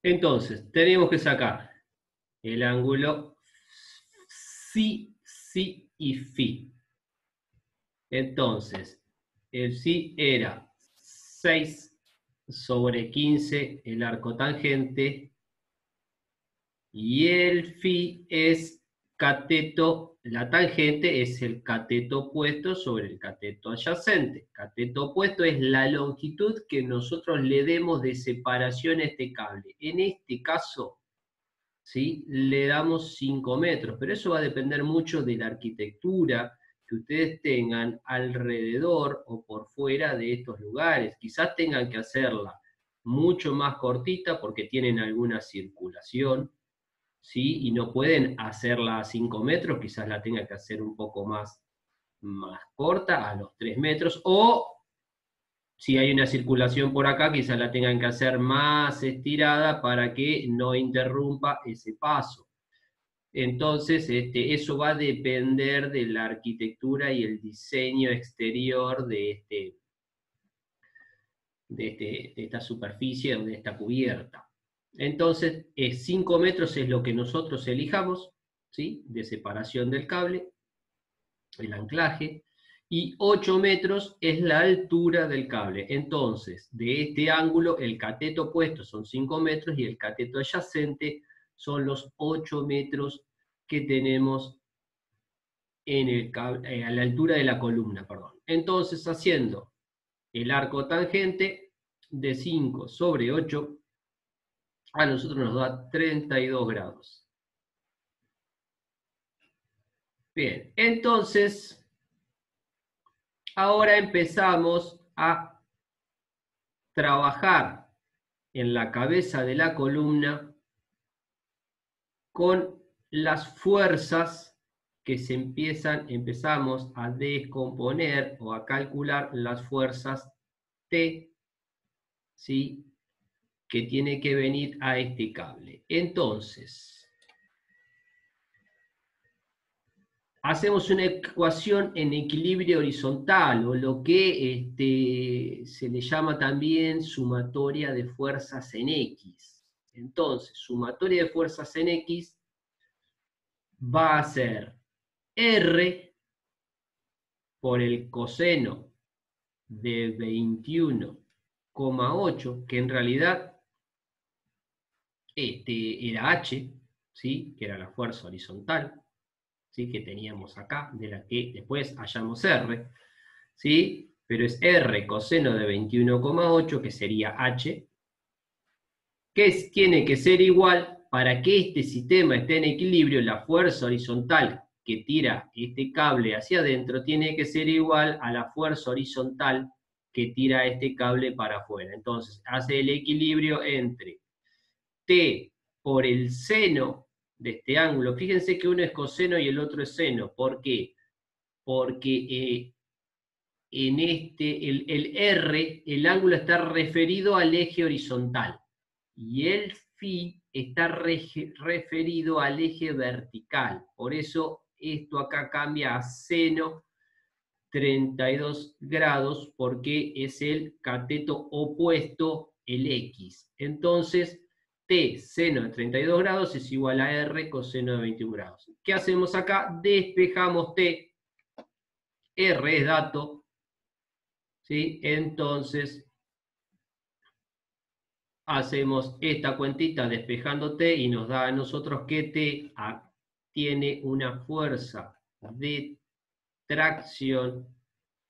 Entonces, tenemos que sacar el ángulo psi, psi y phi. Entonces, el psi era 6 sobre 15 el arco tangente, y el phi es cateto, la tangente es el cateto opuesto sobre el cateto adyacente. Cateto opuesto es la longitud que nosotros le demos de separación a este cable. En este caso, ¿sí?, le damos 5 metros, pero eso va a depender mucho de la arquitectura que ustedes tengan alrededor o por fuera de estos lugares. Quizás tengan que hacerla mucho más cortita porque tienen alguna circulación, ¿sí?, y no pueden hacerla a 5 metros, quizás la tengan que hacer un poco más corta, a los 3 metros, o si hay una circulación por acá, quizás la tengan que hacer más estirada para que no interrumpa ese paso. Entonces, eso va a depender de la arquitectura y el diseño exterior de esta superficie o de esta cubierta. Entonces, 5 metros es lo que nosotros elijamos, ¿sí?, de separación del cable, el anclaje, y 8 metros es la altura del cable. Entonces, de este ángulo, el cateto opuesto son 5 metros y el cateto adyacente son los 8 metros que tenemos en el cable, a la altura de la columna, perdón. Entonces, haciendo el arco tangente de 5 sobre 8, a nosotros nos da 32 grados. Bien, entonces, ahora empezamos a trabajar en la cabeza de la columna con las fuerzas que empezamos a descomponer o a calcular las fuerzas T, ¿sí?, que tiene que venir a este cable. Entonces, hacemos una ecuación en equilibrio horizontal, o lo que se le llama también sumatoria de fuerzas en X. Entonces, sumatoria de fuerzas en X va a ser R por el coseno de 21,8, que en realidad era H, ¿sí?, que era la fuerza horizontal, ¿sí?, que teníamos acá, de la que después hallamos R, ¿sí?, pero es R coseno de 21,8, que sería H, que tiene que ser igual, para que este sistema esté en equilibrio, la fuerza horizontal que tira este cable hacia adentro tiene que ser igual a la fuerza horizontal que tira este cable para afuera. Entonces, hace el equilibrio entre T por el seno de este ángulo. Fíjense que uno es coseno y el otro es seno. ¿Por qué? Porque en el R, el ángulo está referido al eje horizontal, y el phi está referido al eje vertical. Por eso esto acá cambia a seno 32 grados, porque es el cateto opuesto, el X. Entonces, T seno de 32 grados es igual a R coseno de 21 grados. ¿Qué hacemos acá? Despejamos T. R es dato, ¿sí? Entonces, hacemos esta cuentita despejando T y nos da a nosotros que T tiene una fuerza de tracción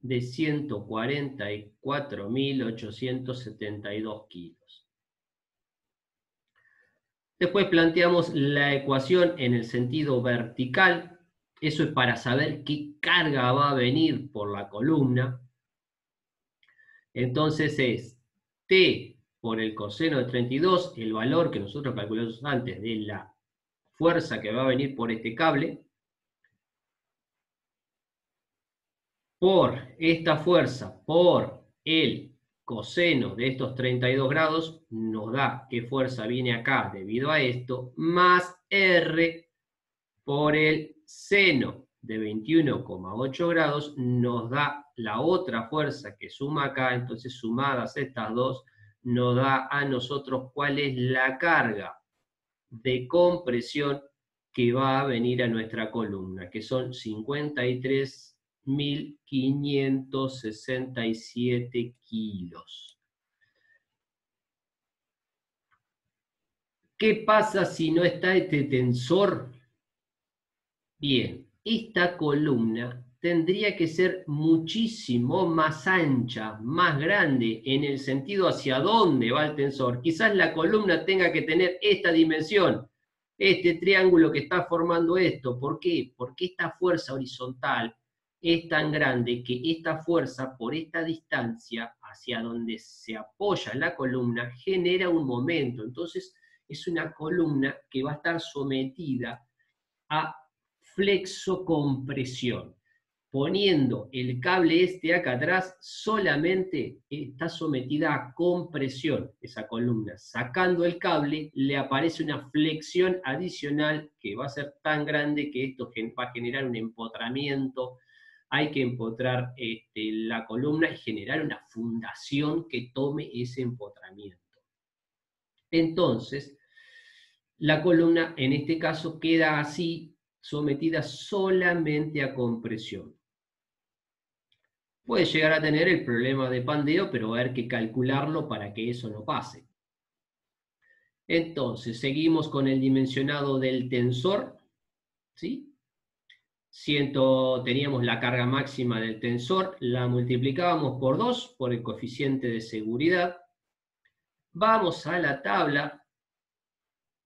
de 144.872 kilos. Después planteamos la ecuación en el sentido vertical. Eso es para saber qué carga va a venir por la columna. Entonces es T por el coseno de 32, el valor que nosotros calculamos antes de la fuerza que va a venir por este cable, por esta fuerza, por el coseno de estos 32 grados, nos da qué fuerza viene acá debido a esto, más R por el seno de 21,8 grados, nos da la otra fuerza que suma acá. Entonces, sumadas estas dos, nos da a nosotros cuál es la carga de compresión que va a venir a nuestra columna, que son 53.567 kilos. ¿Qué pasa si no está este tensor? Bien, esta columna tendría que ser muchísimo más ancha, más grande, en el sentido hacia dónde va el tensor. Quizás la columna tenga que tener esta dimensión, este triángulo que está formando esto. ¿Por qué? Porque esta fuerza horizontal es tan grande que esta fuerza, por esta distancia hacia donde se apoya la columna, genera un momento. Entonces, es una columna que va a estar sometida a flexocompresión. Poniendo el cable este acá atrás, solamente está sometida a compresión esa columna. Sacando el cable, le aparece una flexión adicional que va a ser tan grande que esto va a generar un empotramiento. Hay que empotrar la columna y generar una fundación que tome ese empotramiento. Entonces, la columna en este caso queda así, sometida solamente a compresión. Puede llegar a tener el problema de pandeo, pero va a haber que calcularlo para que eso no pase. Entonces, seguimos con el dimensionado del tensor, ¿sí? Teníamos la carga máxima del tensor, la multiplicábamos por 2 por el coeficiente de seguridad. Vamos a la tabla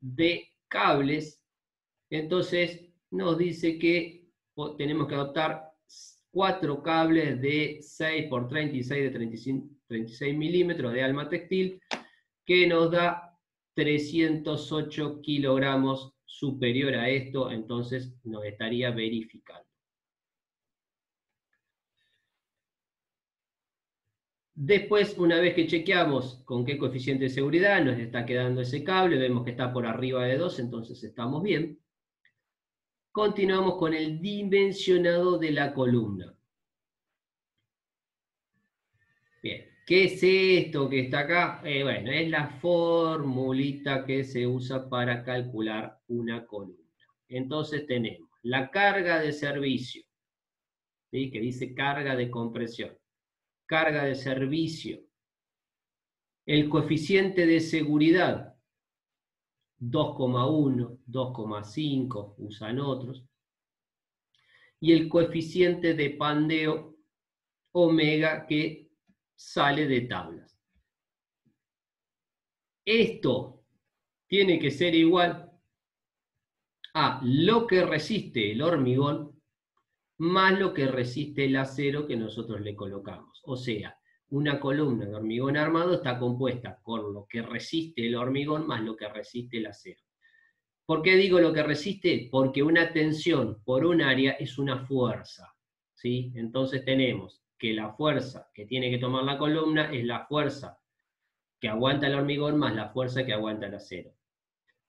de cables, entonces nos dice que tenemos que adoptar 4 cables de 6 por 36 de 36 milímetros de alma textil, que nos da 308 kilogramos. Superior a esto, entonces nos estaría verificando. Después, una vez que chequeamos con qué coeficiente de seguridad nos está quedando ese cable, vemos que está por arriba de 2, entonces estamos bien. Continuamos con el dimensionado de la columna. Bien, ¿qué es esto que está acá? Bueno, es la formulita que se usa para calcular una columna. Entonces tenemos la carga de servicio, ¿sí? Que dice carga de compresión. Carga de servicio. El coeficiente de seguridad, 2,1, 2,5, usan otros. Y el coeficiente de pandeo, omega, que sale de tablas. Esto tiene que ser igual a lo que resiste el hormigón más lo que resiste el acero que nosotros le colocamos. O sea, una columna de hormigón armado está compuesta por lo que resiste el hormigón más lo que resiste el acero. ¿Por qué digo lo que resiste? Porque una tensión por un área es una fuerza, ¿sí? Entonces tenemos que la fuerza que tiene que tomar la columna es la fuerza que aguanta el hormigón más la fuerza que aguanta el acero.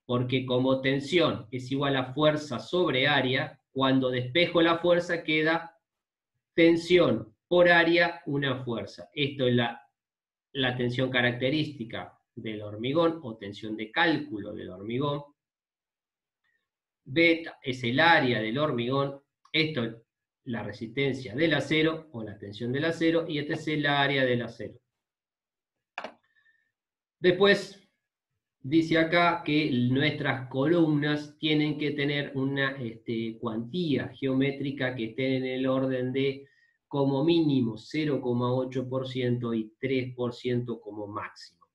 Porque como tensión es igual a fuerza sobre área, cuando despejo la fuerza queda tensión por área, una fuerza. Esto es la tensión característica del hormigón o tensión de cálculo del hormigón. Beta es el área del hormigón, esto es la resistencia del acero o la tensión del acero, y este es el área del acero. Después dice acá que nuestras columnas tienen que tener una cuantía geométrica que esté en el orden de como mínimo 0,8% y 3% como máximo.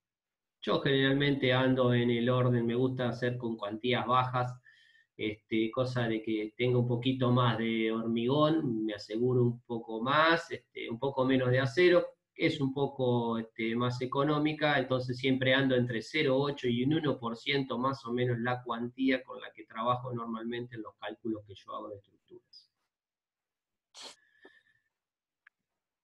Yo generalmente ando en el orden, me gusta hacer con cuantías bajas, cosa de que tenga un poquito más de hormigón, me aseguro un poco más, un poco menos de acero, es un poco más económica, entonces siempre ando entre 0,8 y un 1% más o menos la cuantía con la que trabajo normalmente en los cálculos que yo hago de estructuras.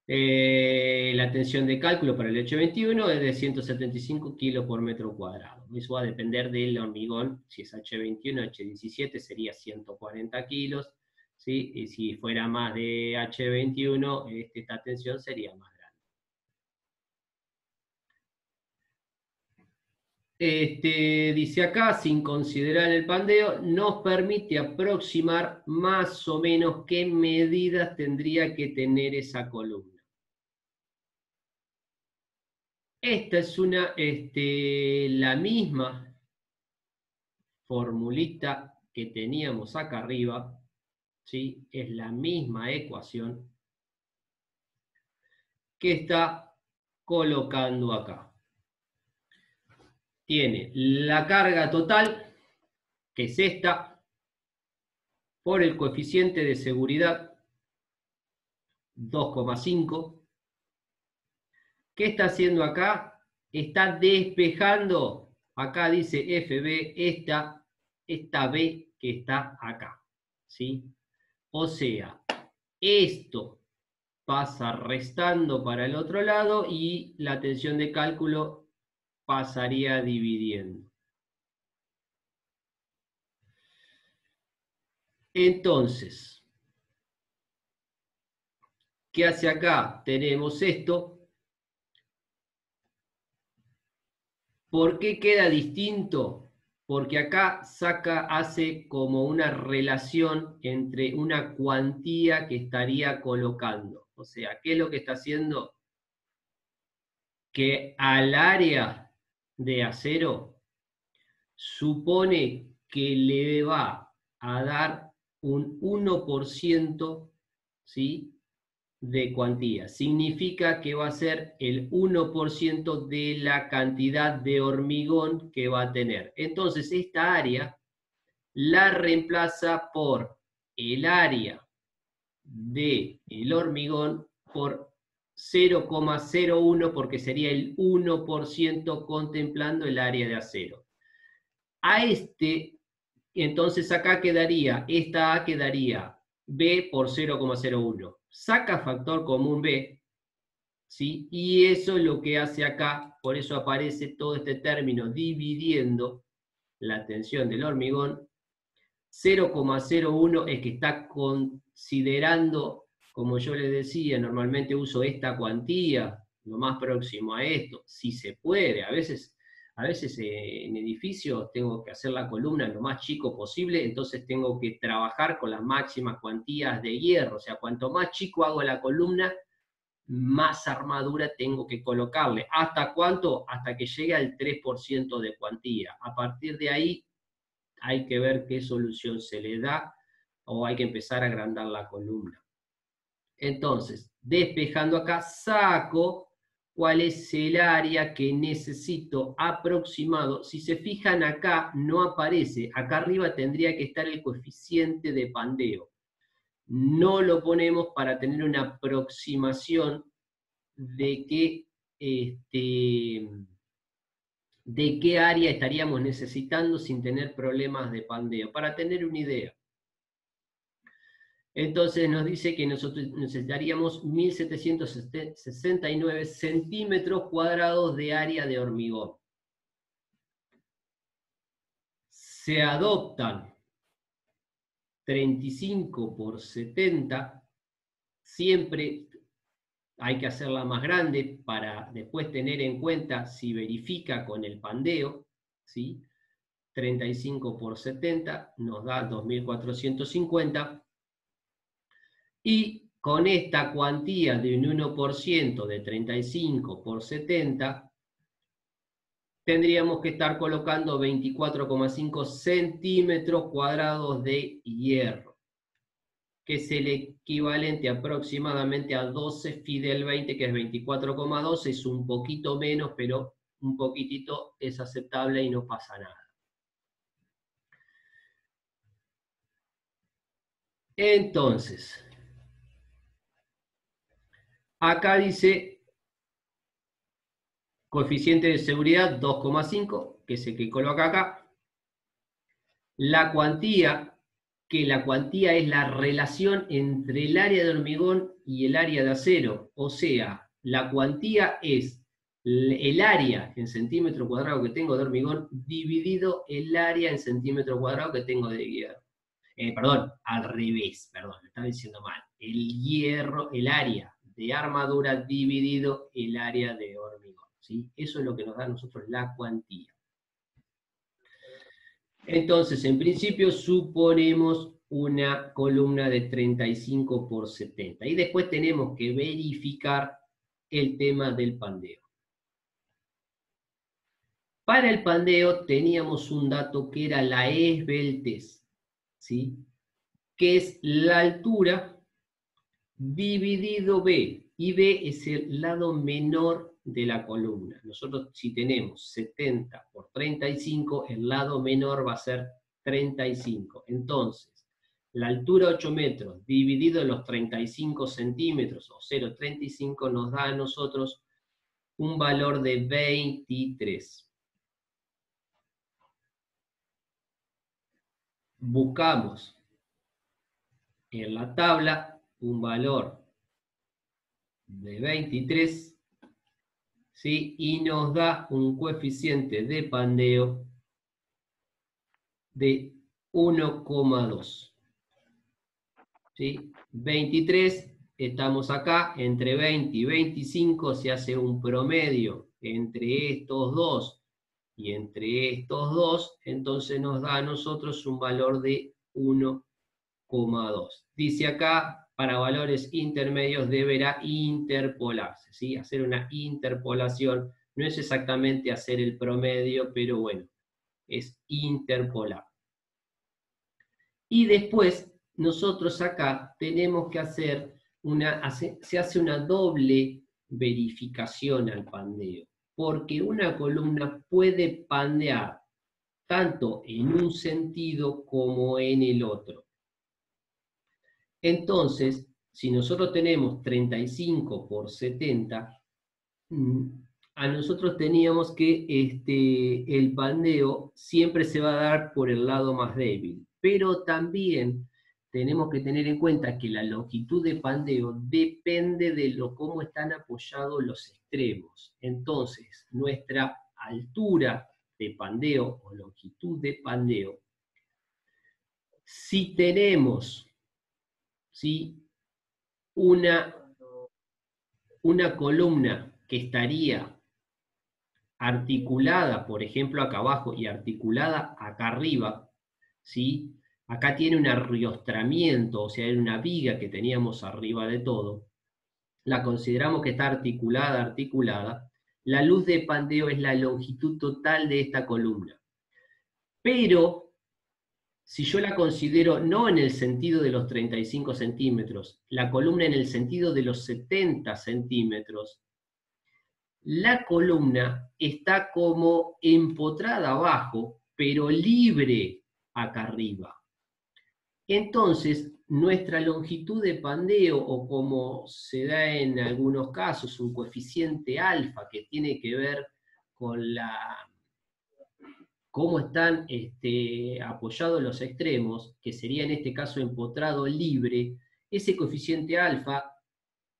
La tensión de cálculo para el H21 es de 175 kilos por metro cuadrado. Eso va a depender del hormigón. Si es H21, H17 sería 140 kilos. ¿Sí? Y si fuera más de H21, esta tensión sería más grande. Dice acá, sin considerar el pandeo, nos permite aproximar más o menos qué medidas tendría que tener esa columna. Esta es la misma formulita que teníamos acá arriba, ¿sí? Es la misma ecuación que está colocando acá. Tiene la carga total, que es esta, por el coeficiente de seguridad, 2,5. ¿Qué está haciendo acá? Está despejando, acá dice FB, esta B que está acá, ¿sí? O sea, esto pasa restando para el otro lado y la tensión de cálculo pasaría dividiendo. Entonces, ¿qué hace acá? Tenemos esto. ¿Por qué queda distinto? Porque acá hace como una relación entre una cuantía que estaría colocando. O sea, ¿qué es lo que está haciendo? Que al área de acero supone que le va a dar un 1%, ¿sí?, de cuantía. Significa que va a ser el 1% de la cantidad de hormigón que va a tener. Entonces, esta área la reemplaza por el área del hormigón por 0,01, porque sería el 1% contemplando el área de acero. Entonces acá quedaría, esta A quedaría B por 0,01. Saca factor común B, ¿sí? Y eso es lo que hace acá, por eso aparece todo este término dividiendo la tensión del hormigón. 0,01 es que está considerando, como yo les decía, normalmente uso esta cuantía, lo más próximo a esto, si se puede. A veces en edificios tengo que hacer la columna lo más chico posible, entonces tengo que trabajar con las máximas cuantías de hierro. O sea, cuanto más chico hago la columna, más armadura tengo que colocarle. ¿Hasta cuánto? Hasta que llegue al 3% de cuantía. A partir de ahí hay que ver qué solución se le da o hay que empezar a agrandar la columna. Entonces, despejando acá, saco cuál es el área que necesito aproximado. Si se fijan acá, no aparece. Acá arriba tendría que estar el coeficiente de pandeo. No lo ponemos para tener una aproximación de qué área estaríamos necesitando sin tener problemas de pandeo, para tener una idea. Entonces nos dice que nosotros necesitaríamos 1769 centímetros cuadrados de área de hormigón. Se adoptan 35 por 70, siempre hay que hacerla más grande para después tener en cuenta si verifica con el pandeo, ¿sí? 35 por 70 nos da 2450. Y con esta cuantía de un 1% de 35 por 70, tendríamos que estar colocando 24,5 centímetros cuadrados de hierro, que es el equivalente aproximadamente a 12 Fidel 20, que es 24,2, es un poquito menos, pero un poquitito es aceptable y no pasa nada. Entonces, acá dice coeficiente de seguridad 2,5, que es el que coloca acá. La cuantía, que la cuantía es la relación entre el área de hormigón y el área de acero. O sea, la cuantía es el área en centímetro cuadrado que tengo de hormigón dividido el área en centímetro cuadrado que tengo de hierro. Perdón, al revés, perdón, me estaba diciendo mal. El hierro, el área de armadura dividido el área de hormigón, ¿sí? Eso es lo que nos da a nosotros la cuantía. Entonces, en principio, suponemos una columna de 35 por 70. Y después tenemos que verificar el tema del pandeo. Para el pandeo teníamos un dato que era la esbeltez, ¿sí? Que es la altura dividido B. Y B es el lado menor de la columna. Nosotros si tenemos 70 por 35, el lado menor va a ser 35. Entonces, la altura 8 metros dividido en los 35 centímetros o 0,35 nos da a nosotros un valor de 23. Buscamos en la tabla un valor de 23, ¿sí? Y nos da un coeficiente de pandeo de 1,2. ¿Sí? 23, estamos acá, entre 20 y 25 se hace un promedio entre estos dos y entre estos dos, entonces nos da a nosotros un valor de 1,2. Dice acá, para valores intermedios deberá interpolarse, ¿sí? Hacer una interpolación, no es exactamente hacer el promedio, pero bueno, es interpolar. Y después, nosotros acá tenemos que hacer se hace una doble verificación al pandeo, porque una columna puede pandear tanto en un sentido como en el otro. Entonces, si nosotros tenemos 35 por 70, a nosotros teníamos que el pandeo siempre se va a dar por el lado más débil, pero también tenemos que tener en cuenta que la longitud de pandeo depende de cómo están apoyados los extremos. Entonces, nuestra altura de pandeo o longitud de pandeo, si tenemos, ¿sí?, una columna que estaría articulada, por ejemplo, acá abajo y articulada acá arriba, ¿sí? Acá tiene un arriostramiento, o sea, una viga que teníamos arriba de todo. La consideramos que está articulada. La luz de pandeo es la longitud total de esta columna. Pero, si yo la considero no en el sentido de los 35 centímetros, la columna en el sentido de los 70 centímetros, la columna está como empotrada abajo, pero libre acá arriba. Entonces, nuestra longitud de pandeo, o como se da en algunos casos, un coeficiente alfa que tiene que ver con cómo están apoyados los extremos, que sería en este caso empotrado libre, ese coeficiente alfa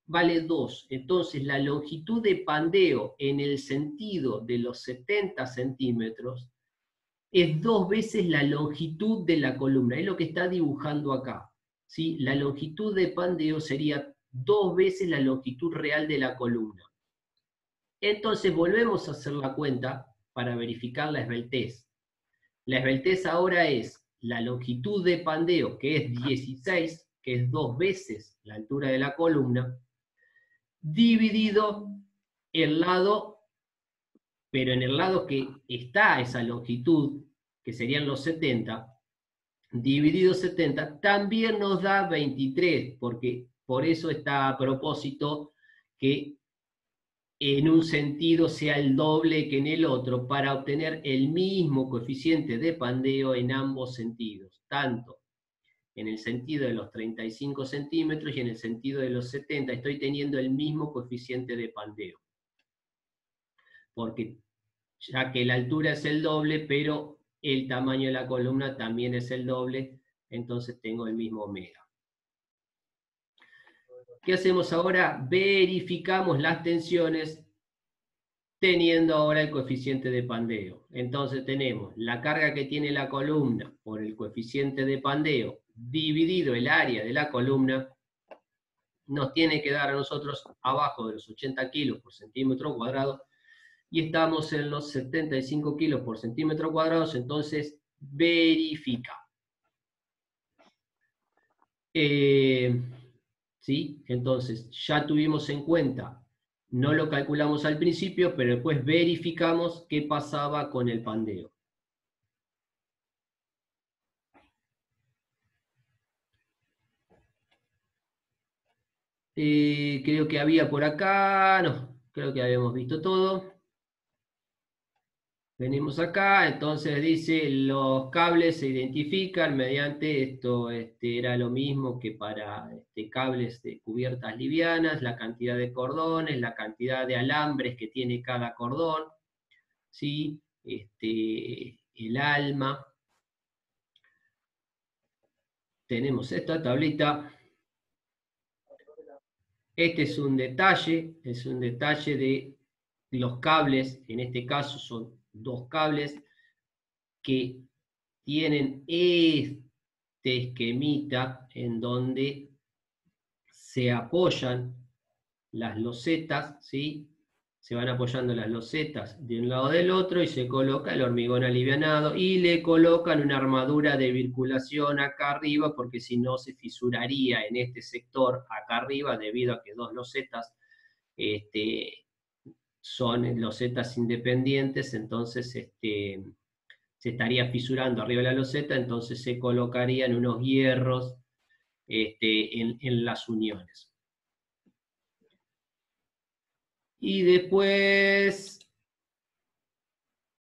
vale 2. Entonces, la longitud de pandeo en el sentido de los 70 centímetros es 2 veces la longitud de la columna. Es lo que está dibujando acá, ¿sí? La longitud de pandeo sería 2 veces la longitud real de la columna. Entonces, volvemos a hacer la cuenta para verificar la esbeltez. La esbeltez ahora es la longitud de pandeo, que es 16, que es 2 veces la altura de la columna, dividido el lado, pero en el lado que está esa longitud, que serían los 70, dividido 70, también nos da 23, porque por eso está a propósito que en un sentido sea el doble que en el otro, para obtener el mismo coeficiente de pandeo en ambos sentidos, tanto en el sentido de los 35 centímetros y en el sentido de los 70, estoy teniendo el mismo coeficiente de pandeo. Porque ya que la altura es el doble, pero el tamaño de la columna también es el doble, entonces tengo el mismo omega. ¿Qué hacemos ahora? Verificamos las tensiones teniendo ahora el coeficiente de pandeo. Entonces tenemos la carga que tiene la columna por el coeficiente de pandeo dividido el área de la columna, nos tiene que dar a nosotros abajo de los 80 kilos por centímetro cuadrado, y estamos en los 75 kilos por centímetro cuadrado, entonces verifica. ¿Sí? Entonces, ya tuvimos en cuenta, no lo calculamos al principio, pero después verificamos qué pasaba con el pandeo. Creo que había por acá, no, creo que habíamos visto todo. Venimos acá, entonces dice, los cables se identifican mediante esto, era lo mismo que para cables de cubiertas livianas, la cantidad de cordones, la cantidad de alambres que tiene cada cordón, ¿sí? El alma. Tenemos esta tablita. Este es un detalle de los cables, en este caso son dos cables que tienen este esquemita en donde se apoyan las losetas, ¿sí? Se van apoyando las losetas de un lado del otro y se coloca el hormigón alivianado y le colocan una armadura de virculación acá arriba porque si no se fisuraría en este sector acá arriba debido a que dos losetas son losetas independientes, entonces se estaría fisurando arriba de la loseta, entonces se colocarían unos hierros en las uniones. Y después